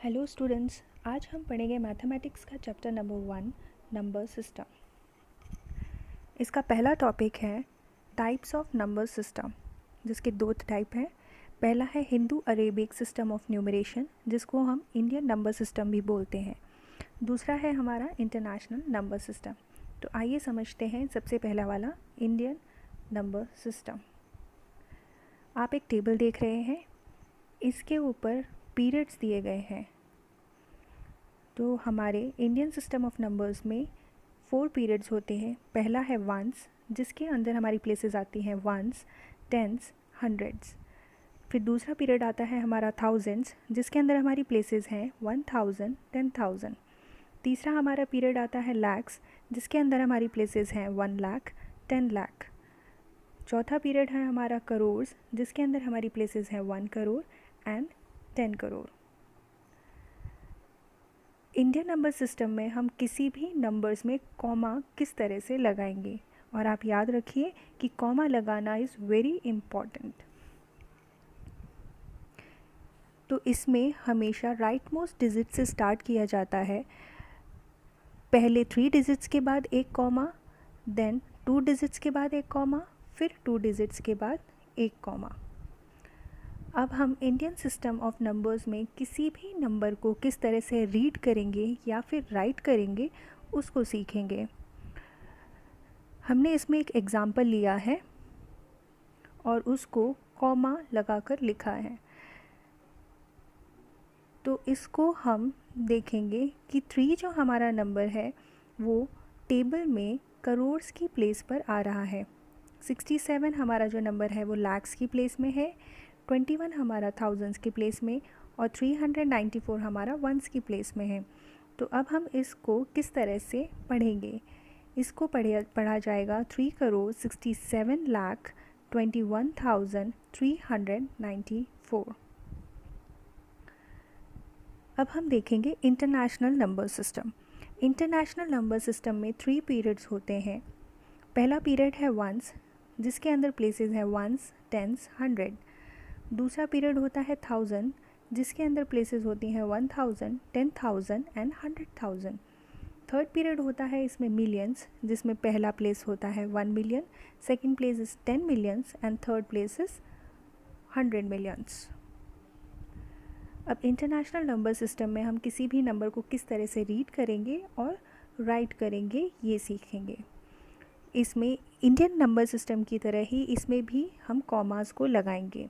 Hello students, आज हम पढ़ेंगे मैथमेटिक्स का चैप्टर नंबर 1 नंबर सिस्टम। इसका पहला टॉपिक है टाइप्स ऑफ नंबर सिस्टम, जिसके दो टाइप हैं। पहला है Hindu Arabic system of numeration, जिसको हम इंडियन नंबर सिस्टम भी बोलते हैं। दूसरा है हमारा इंटरनेशनल नंबर सिस्टम। तो आइए समझते हैं सबसे पहला वाला इंडियन नंबर सिस्टम। आप एक टेबल देख रहे हैं, इसके ऊपर पीरियड्स दिए गए हैं। तो हमारे इंडियन सिस्टम ऑफ नंबर्स में 4 पीरियड्स होते हैं। पहला है वंस, जिसके अंदर हमारी प्लेसेस आती हैं वंस, टेंस, हंड्रेड्स। फिर दूसरा पीरियड आता है हमारा थाउजेंड्स, जिसके अंदर हमारी प्लेसेस हैं 1000, 10,000। तीसरा हमारा पीरियड आता है लैक्स, जिसके अंदर हमारी प्लेसेस हैं 1 लाख, 10 लाख। चौथा पीरियड है हमारा करोर्स, जिसके अंदर हमारी प्लेसेस हैं 1 crore and 10 crore. Indian number system में हम किसी भी नंबर्स में कॉमा किस तरह से लगाएंगे, और आप याद रखिए कि कॉमा लगाना इज़ वेरी इम्पॉर्टेंट। तो इसमें हमेशा राइट मोस्ट डिजिट से स्टार्ट किया जाता है। पहले 3 डिजिट्स के बाद एक कॉमा, देन 2 डिजिट्स के बाद एक कॉमा, फिर 2 डिजिट्स के बाद एक कॉमा। अब हम इंडियन सिस्टम ऑफ नंबर्स में किसी भी नंबर को किस तरह से रीड करेंगे या फिर राइट करेंगे, उसको सीखेंगे। हमने इसमें एक एग्ज़ाम्पल लिया है और उसको कॉमा लगाकर लिखा है। तो इसको हम देखेंगे कि 3 जो हमारा नंबर है वो टेबल में करोर्स की प्लेस पर आ रहा है। 67 हमारा जो नंबर है वो लैक्स की प्लेस में है, 21 हमारा थाउजेंड्स की प्लेस में, और 394 हमारा वंस की प्लेस में है। तो अब हम इसको किस तरह से पढ़ेंगे? इसको पढ़ा जाएगा 3,67,21,394। अब हम देखेंगे international number system. International number system में 3 पीरियड्स होते हैं। पहला पीरियड है वंस, जिसके अंदर प्लेसेस हैं वंस, टेंस, 100। दूसरा पीरियड होता है थाउजेंड, जिसके अंदर प्लेसेस होती हैं 1000, 10,000 एंड 100,000। थर्ड पीरियड होता है इसमें मिलियंस, जिसमें पहला प्लेस होता है 1 million, second place is 10 millions and third place is 100 millions. अब इंटरनेशनल नंबर सिस्टम में हम किसी भी नंबर को किस तरह से रीड करेंगे और राइट करेंगे, ये सीखेंगे। इसमें इंडियन नंबर सिस्टम की तरह ही इसमें भी हम कॉमास को लगाएंगे।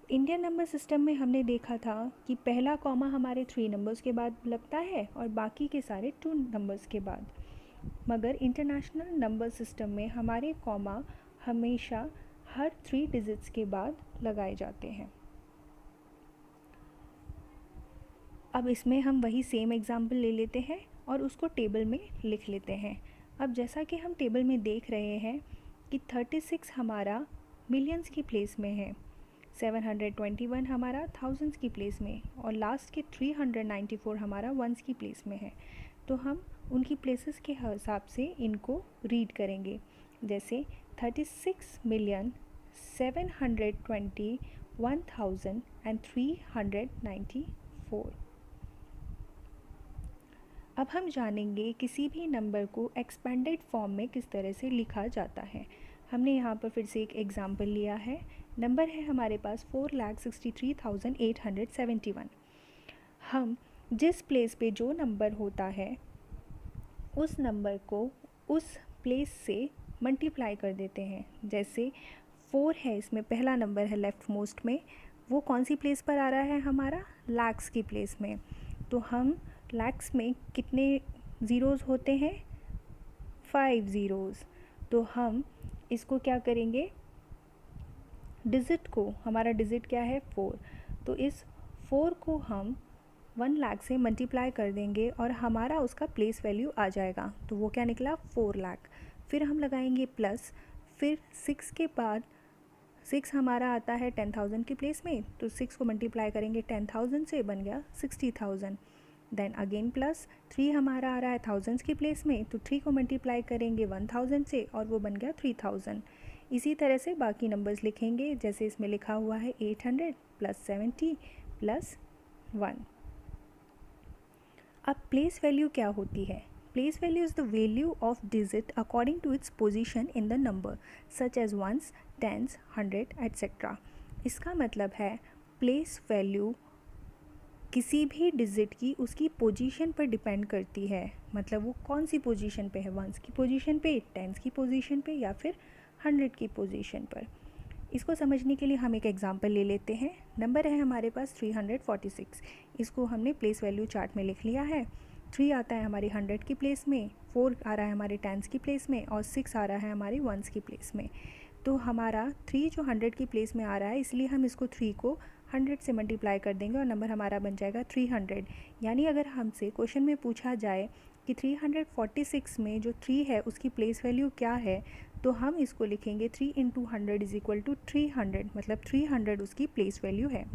इंडियन नंबर सिस्टम में हमने देखा था कि पहला कॉमा हमारे 3 नंबर्स के बाद लगता है और बाकी के सारे 2 नंबर्स के बाद। मगर इंटरनेशनल नंबर सिस्टम में हमारे कॉमा हमेशा हर 3 डिजिट्स के बाद लगाए जाते हैं। अब इसमें हम वही सेम एग्जाम्पल ले लेते हैं और उसको टेबल में लिख लेते हैं। अब जैसा कि हम टेबल में देख रहे हैं कि 36 हमारा मिलियंस की प्लेस में है, 721 हमारा थाउजेंड्स की प्लेस में, और लास्ट के 394 हमारा वंस की प्लेस में है। तो हम उनकी प्लेसेस के हिसाब से इनको रीड करेंगे। जैसे 36,721,394। अब हम जानेंगे किसी भी नंबर को एक्सपेंडेड फॉर्म में किस तरह से लिखा जाता है। हमने यहाँ पर फिर से एक एग्जाम्पल लिया है। नंबर है हमारे पास 4,63,871। हम जिस प्लेस पे जो नंबर होता है उस नंबर को उस प्लेस से मल्टीप्लाई कर देते हैं। जैसे 4 है, इसमें पहला नंबर है लेफ़्ट मोस्ट में, वो कौन सी प्लेस पर आ रहा है हमारा? लैक्स की प्लेस में। तो हम लैक्स में कितने ज़ीरोज़ होते हैं? 5 ज़ीरोज़। तो हम इसको क्या करेंगे? डिजिट को, हमारा डिजिट क्या है? 4। तो इस 4 को हम 1 लाख से मल्टीप्लाई कर देंगे और हमारा उसका प्लेस वैल्यू आ जाएगा। तो वो क्या निकला? 4 लाख। फिर हम लगाएंगे प्लस, फिर 6 के बाद 6 हमारा आता है 10,000 की प्लेस में, तो 6 को मल्टीप्लाई करेंगे 10,000 से, बन गया 60,000। देन अगेन प्लस 3 हमारा आ रहा है थाउजेंड्स की प्लेस में, तो 3 को मल्टीप्लाई करेंगे 1000 से और वो बन गया 3000। इसी तरह से बाकी नंबर्स लिखेंगे। जैसे इसमें लिखा हुआ है 800 + 70 + 1। अब प्लेस वैल्यू क्या होती है? Place value is the value of digit according to its position in the number such as ones, tens, 100 etcetera. इसका मतलब है प्लेस वैल्यू किसी भी डिजिट की उसकी पोजीशन पर डिपेंड करती है, मतलब वो कौन सी पोजीशन पे है, वंस की पोजीशन पे, टेंस की पोजीशन पे या फिर 100 की पोजीशन पर। इसको समझने के लिए हम एक एग्जांपल ले लेते हैं। नंबर है हमारे पास 346। इसको हमने प्लेस वैल्यू चार्ट में लिख लिया है। 3 आता है हमारी 100 की प्लेस में, 4 आ रहा है हमारे टेंस की प्लेस में और 6 आ रहा है हमारे वंस की प्लेस में। तो हमारा 3 जो 100 की प्लेस में आ रहा है, इसलिए हम इसको 3 को 100 से मल्टीप्लाई कर देंगे और नंबर हमारा बन जाएगा 300। यानी अगर हमसे क्वेश्चन में पूछा जाए कि 346 में जो 3 है उसकी प्लेस वैल्यू क्या है, तो हम इसको लिखेंगे 3 इंटू 100 इज़ इक्वल टू 300, मतलब 300 उसकी प्लेस वैल्यू है।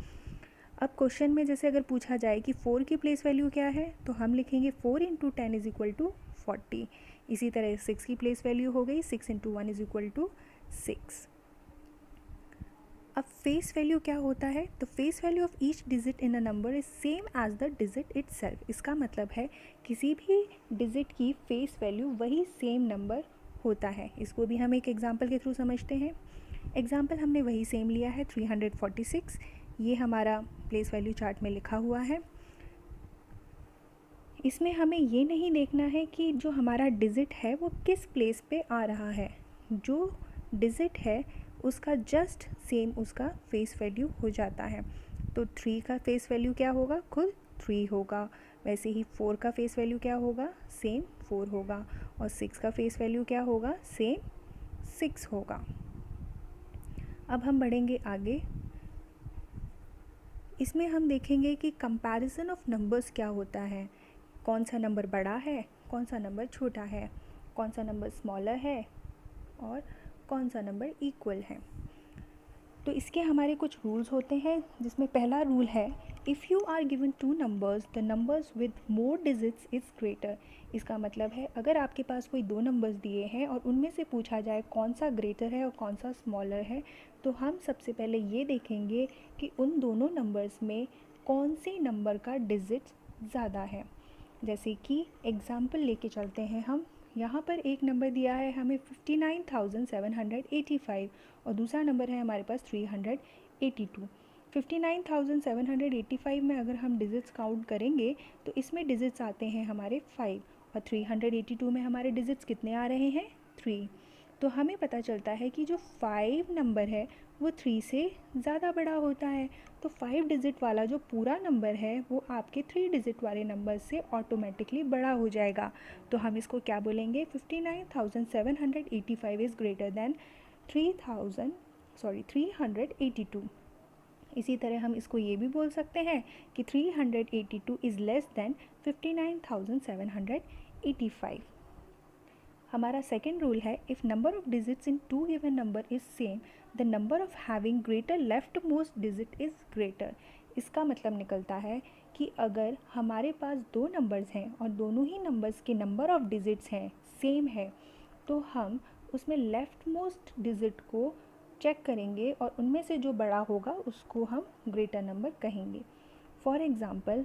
अब क्वेश्चन में जैसे अगर पूछा जाए कि 4 की प्लेस वैल्यू क्या है, तो हम लिखेंगे 4 इंटू 10 इज़ इक्वल टू 40। इसी तरह 6 की प्लेस वैल्यू हो गई 6 इंटू 1 इज़ इक्वल टू 6। अब फेस वैल्यू क्या होता है? तो face value of each digit in a number is same as the digit itself. इसका मतलब है किसी भी डिजिट की फेस वैल्यू वही सेम नंबर होता है। इसको भी हम एक एग्जांपल के थ्रू समझते हैं। एग्जांपल हमने वही सेम लिया है 346। ये हमारा प्लेस वैल्यू चार्ट में लिखा हुआ है। इसमें हमें ये नहीं देखना है कि जो हमारा डिजिट है वो किस प्लेस पे आ रहा है। जो डिजिट है उसका जस्ट सेम उसका फेस वैल्यू हो जाता है। तो 3 का फेस वैल्यू क्या होगा? खुद 3 होगा। वैसे ही 4 का फेस वैल्यू क्या होगा? सेम 4 होगा। और 6 का फेस वैल्यू क्या होगा? सेम 6 होगा। अब हम बढ़ेंगे आगे। इसमें हम देखेंगे कि कंपैरिजन ऑफ नंबर्स क्या होता है। कौन सा नंबर बड़ा है, कौन सा नंबर छोटा है, कौन सा नंबर स्मॉलर है और कौन सा नंबर इक्वल है। तो इसके हमारे कुछ रूल्स होते हैं, जिसमें पहला रूल है if you are given 2 numbers the numbers with more digits is greater. इसका मतलब है अगर आपके पास कोई 2 नंबर्स दिए हैं और उनमें से पूछा जाए कौन सा ग्रेटर है और कौन सा स्मॉलर है, तो हम सबसे पहले ये देखेंगे कि उन दोनों नंबर्स में कौन से नंबर का डिजिट ज़्यादा है। जैसे कि एग्ज़ाम्पल लेके चलते हैं हम। यहाँ पर एक नंबर दिया है हमें 59,785 और दूसरा नंबर है हमारे पास 382। 59,785 में अगर हम डिजिट्स काउंट करेंगे तो इसमें डिजिट्स आते हैं हमारे 5 और 382 में हमारे डिजिट्स कितने आ रहे हैं? 3। तो हमें पता चलता है कि जो 5 नंबर है वो 3 से ज़्यादा बड़ा होता है। तो 5 डिजिट वाला जो पूरा नंबर है वो आपके 3 डिजिट वाले नंबर से ऑटोमेटिकली बड़ा हो जाएगा। तो हम इसको क्या बोलेंगे? 59,785 इज़ ग्रेटर दैन 382। इसी तरह हम इसको ये भी बोल सकते हैं कि 382 इज़ लेस दैन 59,785। हमारा सेकेंड रूल है if number of digits in 2 given number is same the number of having greater left most digit is greater. इसका मतलब निकलता है कि अगर हमारे पास 2 नंबर्स हैं और दोनों ही नंबर्स के नंबर ऑफ डिजिट्स हैं सेम है, तो हम उसमें लेफ्ट मोस्ट डिजिट को चेक करेंगे और उनमें से जो बड़ा होगा उसको हम ग्रेटर नंबर कहेंगे। फॉर एग्ज़ाम्पल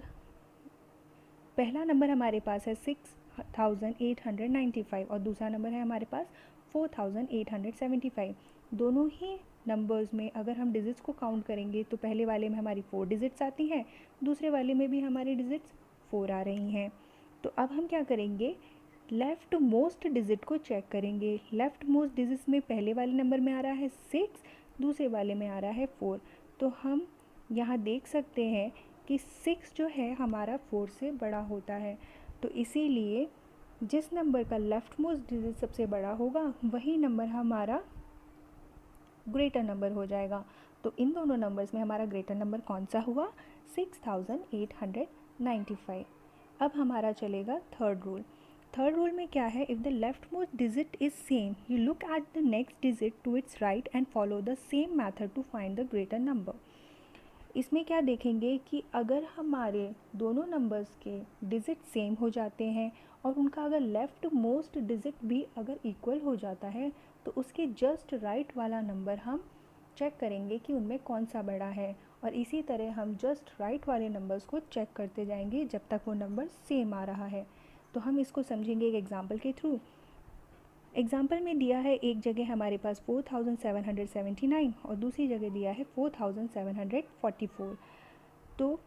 पहला नंबर हमारे पास है 6,895 और दूसरा नंबर है हमारे पास 4,875। दोनों ही नंबर्स में अगर हम डिजिट्स को काउंट करेंगे तो पहले वाले में हमारी 4 डिजिट्स आती हैं, दूसरे वाले में भी हमारी डिजिट्स 4 आ रही हैं। तो अब हम क्या करेंगे? लेफ़्ट मोस्ट डिजिट को चेक करेंगे। लेफ़्ट मोस्ट डिजिट्स में पहले वाले नंबर में आ रहा है 6, दूसरे वाले में आ रहा है 4। तो हम यहाँ देख सकते हैं कि 6 जो है हमारा 4 से बड़ा होता है। तो इसीलिए जिस नंबर का लेफ़्ट मोस्ट डिजिट सबसे बड़ा होगा वही नंबर हमारा ग्रेटर नंबर हो जाएगा। तो इन दोनों नंबर्स में हमारा ग्रेटर नंबर कौन सा हुआ? 6,895। अब हमारा चलेगा थर्ड रूल। थर्ड रूल में क्या है? If the left most digit is same you look at the next digit to its right and follow the same method to find the greater number. इसमें क्या देखेंगे कि अगर हमारे दोनों नंबर्स के डिजिट सेम हो जाते हैं और उनका अगर लेफ़्ट मोस्ट डिजिट भी अगर इक्वल हो जाता है, तो उसके जस्ट राइट वाला नंबर हम चेक करेंगे कि उनमें कौन सा बड़ा है और इसी तरह हम जस्ट राइट वाले नंबर्स को चेक करते जाएंगे जब तक वो नंबर सेम आ रहा है। तो हम इसको समझेंगे एक एग्जांपल के थ्रू। एग्जाम्पल में दिया है एक जगह हमारे पास 4779 और दूसरी जगह दिया है 4744। तो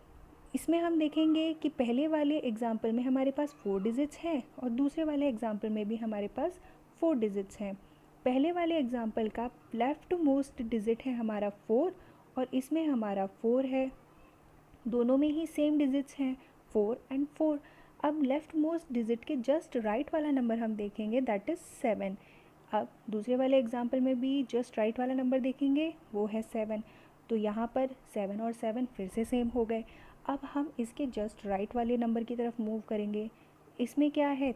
इसमें हम देखेंगे कि पहले वाले एग्जाम्पल में हमारे पास 4 डिजिट्स हैं और दूसरे वाले एग्जाम्पल में भी हमारे पास 4 डिजिट्स हैं। पहले वाले एग्जाम्पल का लेफ्ट मोस्ट डिजिट है हमारा 4 और इसमें हमारा 4 है, दोनों में ही सेम डिजिट्स हैं 4 एंड 4। अब लेफ्ट मोस्ट डिजिट के जस्ट राइट वाला नंबर हम देखेंगे दैट इज़ 7। अब दूसरे वाले एग्जाम्पल में भी जस्ट राइट वाला नंबर देखेंगे, वो है 7। तो यहाँ पर 7 और 7 फिर से सेम हो गए। अब हम इसके जस्ट राइट वाले नंबर की तरफ मूव करेंगे। इसमें क्या है,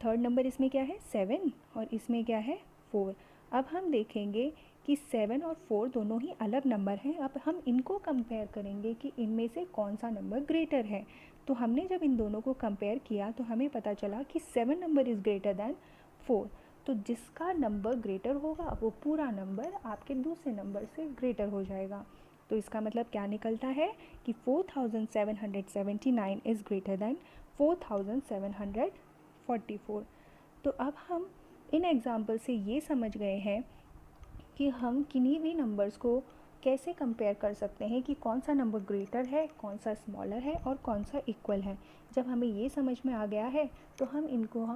थर्ड नंबर इसमें क्या है 7 और इसमें क्या है 4। अब हम देखेंगे कि 7 और 4 दोनों ही अलग नंबर हैं। अब हम इनको कंपेयर करेंगे कि इनमें से कौन सा नंबर ग्रेटर है। तो हमने जब इन दोनों को कंपेयर किया तो हमें पता चला कि 7 नंबर इज़ ग्रेटर दैन 4। तो जिसका नंबर ग्रेटर होगा वो पूरा नंबर आपके दूसरे नंबर से ग्रेटर हो जाएगा। तो इसका मतलब क्या निकलता है कि 4779 इज़ ग्रेटर दैन 4744। तो अब हम इन एग्जाम्पल से ये समझ गए हैं कि हम किन्हीं भी नंबर्स को कैसे कंपेयर कर सकते हैं कि कौन सा नंबर ग्रेटर है, कौन सा स्मॉलर है और कौन सा इक्वल है। जब हमें ये समझ में आ गया है तो हम इनको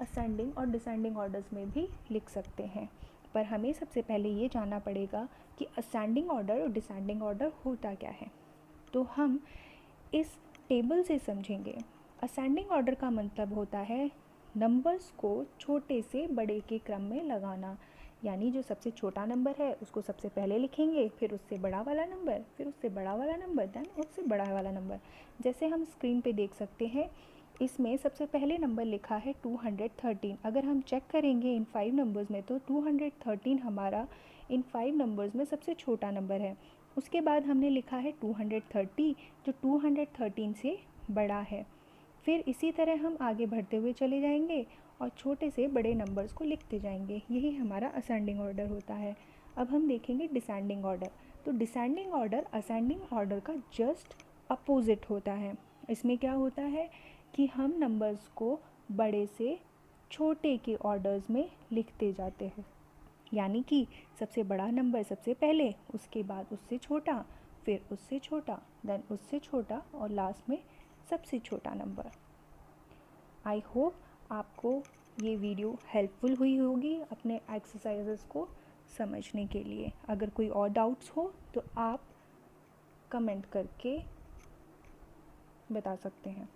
असेंडिंग और डिसेंडिंग ऑर्डर्स में भी लिख सकते हैं। पर हमें सबसे पहले ये जानना पड़ेगा कि असेंडिंग ऑर्डर और डिसेंडिंग ऑर्डर होता क्या है। तो हम इस टेबल से समझेंगे। असेंडिंग ऑर्डर का मतलब होता है नंबर्स को छोटे से बड़े के क्रम में लगाना, यानी जो सबसे छोटा नंबर है उसको सबसे पहले लिखेंगे, फिर उससे बड़ा वाला नंबर, फिर उससे बड़ा वाला नंबर, देन उससे बड़ा वाला नंबर। जैसे हम स्क्रीन पे देख सकते हैं, इसमें सबसे पहले नंबर लिखा है 213। अगर हम चेक करेंगे इन 5 नंबर्स में तो 213 हमारा इन 5 नंबर्स में सबसे छोटा नंबर है। उसके बाद हमने लिखा है 230 जो 213 से बड़ा है। फिर इसी तरह हम आगे बढ़ते हुए चले जाएंगे और छोटे से बड़े नंबर्स को लिखते जाएंगे। यही हमारा असेंडिंग ऑर्डर होता है। अब हम देखेंगे डिसेंडिंग ऑर्डर। तो डिसेंडिंग ऑर्डर असेंडिंग ऑर्डर का जस्ट अपोजिट होता है। इसमें क्या होता है कि हम नंबर्स को बड़े से छोटे के ऑर्डर्स में लिखते जाते हैं, यानी कि सबसे बड़ा नंबर सबसे पहले, उसके बाद उससे छोटा, फिर उससे छोटा, देन उससे छोटा और लास्ट में सबसे छोटा नंबर। आई होप आपको ये वीडियो हेल्पफुल हुई होगी अपने एक्सरसाइजेस को समझने के लिए। अगर कोई और डाउट्स हो तो आप कमेंट करके बता सकते हैं।